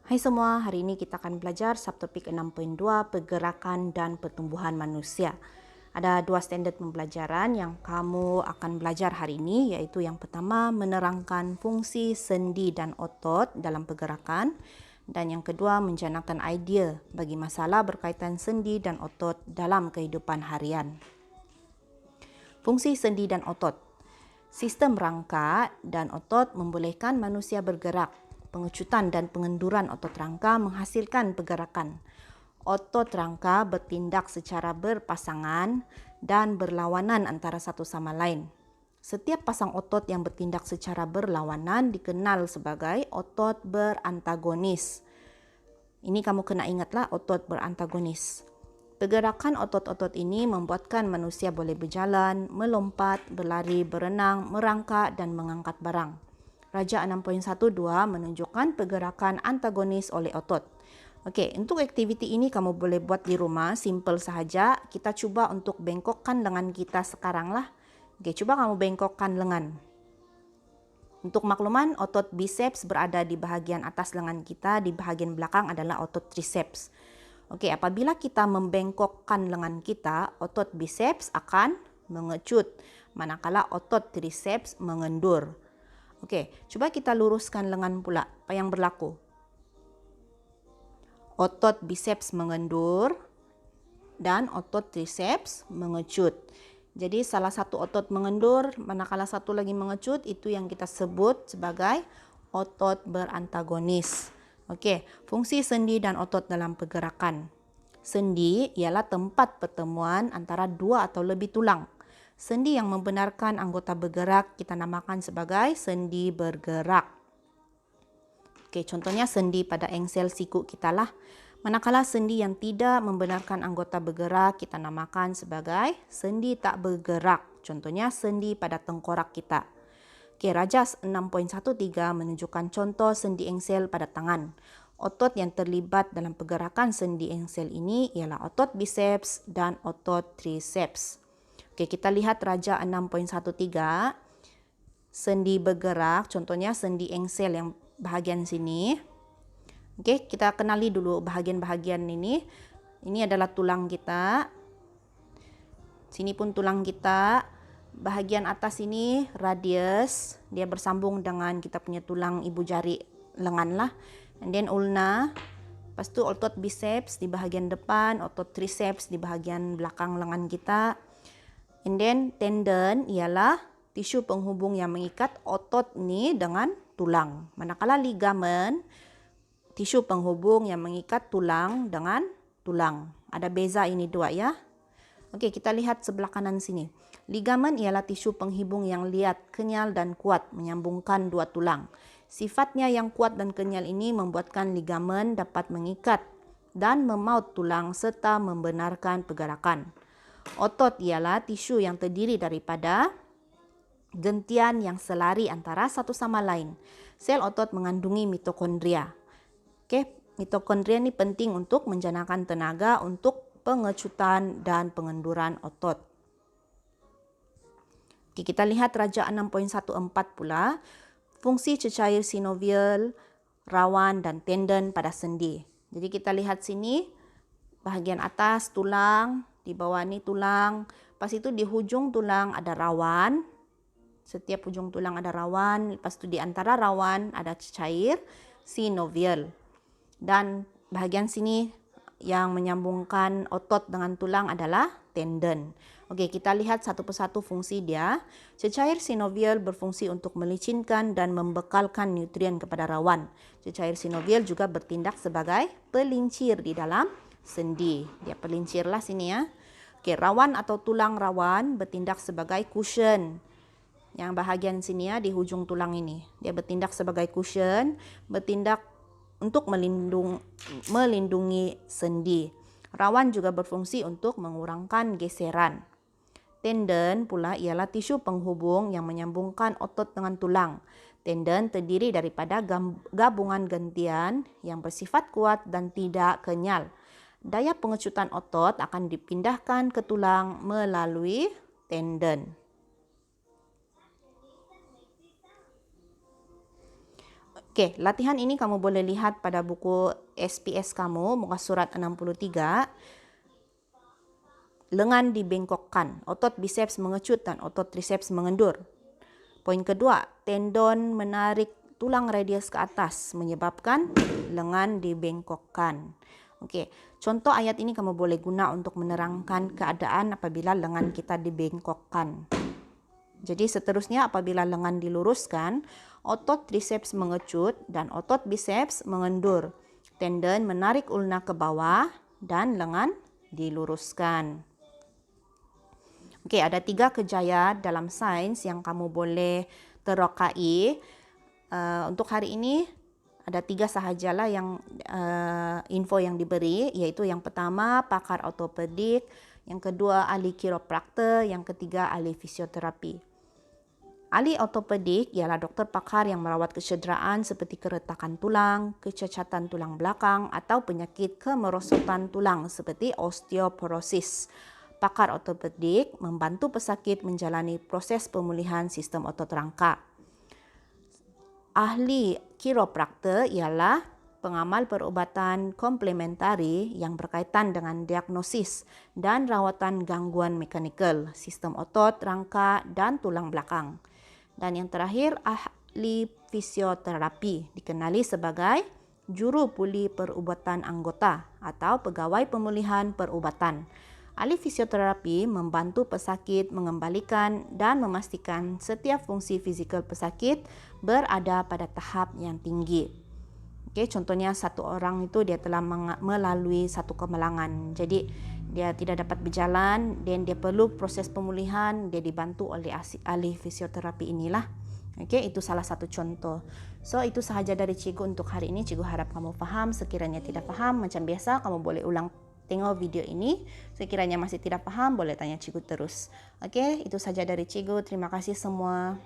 Hai semua, hari ini kita akan belajar subtopik 6.2 pergerakan dan pertumbuhan manusia. Ada dua standard pembelajaran yang kamu akan belajar hari ini, iaitu yang pertama menerangkan fungsi sendi dan otot dalam pergerakan, dan yang kedua menjanakkan idea bagi masalah berkaitan sendi dan otot dalam kehidupan harian. Fungsi sendi dan otot. Sistem rangka dan otot membolehkan manusia bergerak. Pengecutan dan pengenduran otot rangka menghasilkan pergerakan. Otot rangka bertindak secara berpasangan dan berlawanan antara satu sama lain. Setiap pasang otot yang bertindak secara berlawanan dikenal sebagai otot berantagonis. Ini kamu kena ingatlah, otot berantagonis. Pergerakan otot-otot ini membuatkan manusia boleh berjalan, melompat, berlari, berenang, merangkak dan mengangkat barang. Raja 6.12 menunjukkan pergerakan antagonis oleh otot. Okey, untuk aktiviti ini kamu boleh buat di rumah, simple sahaja. Kita cuba untuk bengkokkan lengan kita sekarang lah. Okey, cuba kamu bengkokkan lengan. Untuk makluman, otot biceps berada di bahagian atas lengan kita, di bahagian belakang adalah otot triceps. Okey, apabila kita membengkokkan lengan kita, otot biceps akan mengecut, manakala otot triceps mengendur. Okey, cuba kita luruskan lengan pula. Apa yang berlaku? Otot biceps mengendur dan otot triceps mengecut. Jadi salah satu otot mengendur, manakala satu lagi mengecut, itu yang kita sebut sebagai otot berantagonis. Okey, fungsi sendi dan otot dalam pergerakan. Sendi ialah tempat pertemuan antara dua atau lebih tulang. Sendi yang membenarkan anggota bergerak kita namakan sebagai sendi bergerak. Okey, contohnya sendi pada engsel siku kita lah. Manakala sendi yang tidak membenarkan anggota bergerak kita namakan sebagai sendi tak bergerak. Contohnya sendi pada tengkorak kita. Okey, Rajas 6.13 menunjukkan contoh sendi engsel pada tangan. Otot yang terlibat dalam pergerakan sendi engsel ini ialah otot biceps dan otot triceps. Okey, kita lihat Raja 6.13. Sendi bergerak, contohnya sendi engsel yang bahagian sini. Okey, kita kenali dulu bahagian-bahagian ini. Ini adalah tulang kita. Sini pun tulang kita. Bahagian atas ini radius, dia bersambung dengan kita punya tulang ibu jari lengan lah. And then ulna. Lepas tu otot biceps di bahagian depan, otot triceps di bahagian belakang lengan kita. And then tendon ialah tisu penghubung yang mengikat otot ni dengan tulang. Manakala ligamen, tisu penghubung yang mengikat tulang dengan tulang. Ada beza ini dua ya. Okey, kita lihat sebelah kanan sini. Ligamen ialah tisu penghubung yang liat, kenyal dan kuat menyambungkan dua tulang. Sifatnya yang kuat dan kenyal ini membuatkan ligamen dapat mengikat dan memaut tulang serta membenarkan pergerakan. Otot ialah tisu yang terdiri daripada gentian yang selari antara satu sama lain. Sel otot mengandungi mitokondria. Okey, mitokondria ini penting untuk menjanakan tenaga untuk pengecutan dan pengenduran otot. Okay, kita lihat Raja 6.14 pula. Fungsi cecair sinovial, rawan dan tendon pada sendi. Jadi kita lihat sini, bahagian atas tulang, di bawah ni tulang. Lepas itu di hujung tulang ada rawan. Setiap hujung tulang ada rawan. Lepas itu di antara rawan ada cecair sinovial. Dan bahagian sini yang menyambungkan otot dengan tulang adalah tendon. Okey, kita lihat satu persatu fungsi dia. Cecair sinovial berfungsi untuk melicinkan dan membekalkan nutrien kepada rawan. Cecair sinovial juga bertindak sebagai pelincir di dalam sendi. Dia pelincirlah sini ya. Okey, rawan atau tulang rawan bertindak sebagai cushion. Yang bahagian sini ya, di hujung tulang ini. Dia bertindak sebagai cushion, bertindak untuk melindungi sendi. Rawan juga berfungsi untuk mengurangkan geseran. Tendon pula ialah tisu penghubung yang menyambungkan otot dengan tulang. Tendon terdiri daripada gabungan gentian yang bersifat kuat dan tidak kenyal. Daya pengecutan otot akan dipindahkan ke tulang melalui tendon. Oke, latihan ini kamu boleh lihat pada buku SPS kamu, muka surat 63. Lengan dibengkokkan, otot biceps mengecut dan otot triceps mengendur. Poin kedua, tendon menarik tulang radius ke atas menyebabkan lengan dibengkokkan. Okey, contoh ayat ini kamu boleh guna untuk menerangkan keadaan apabila lengan kita dibengkokkan. Jadi seterusnya apabila lengan diluruskan, otot triceps mengecut dan otot biceps mengendur. Tendon menarik ulna ke bawah dan lengan diluruskan. Okey, ada 3 kejayaan dalam sains yang kamu boleh terokai. Untuk hari ini ada 3 sahajalah yang info yang diberi, iaitu yang pertama pakar ortopedik, yang kedua ahli kiropraktor, yang ketiga ahli fisioterapi. Ahli ortopedik ialah doktor pakar yang merawat kecederaan seperti keretakan tulang, kecacatan tulang belakang atau penyakit kemerosotan tulang seperti osteoporosis. Pakar ortopedik membantu pesakit menjalani proses pemulihan sistem otot rangka. Ahli kiropraktor ialah pengamal perubatan komplementari yang berkaitan dengan diagnosis dan rawatan gangguan mekanikal, sistem otot, rangka dan tulang belakang. Dan yang terakhir, ahli fisioterapi dikenali sebagai juru pulih perubatan anggota atau pegawai pemulihan perubatan. Ahli fisioterapi membantu pesakit mengembalikan dan memastikan setiap fungsi fizikal pesakit berada pada tahap yang tinggi. Okey, contohnya satu orang itu dia telah melalui satu kemalangan. Jadi dia tidak dapat berjalan dan dia perlu proses pemulihan, dia dibantu oleh ahli fisioterapi inilah. Okey, itu salah satu contoh. So, itu sahaja dari cikgu untuk hari ini. Cikgu harap kamu faham. Sekiranya tidak faham, macam biasa kamu boleh ulang tengok video ini. Sekiranya masih tidak paham, boleh tanya cikgu terus. Okey, itu saja dari cikgu. Terima kasih semua.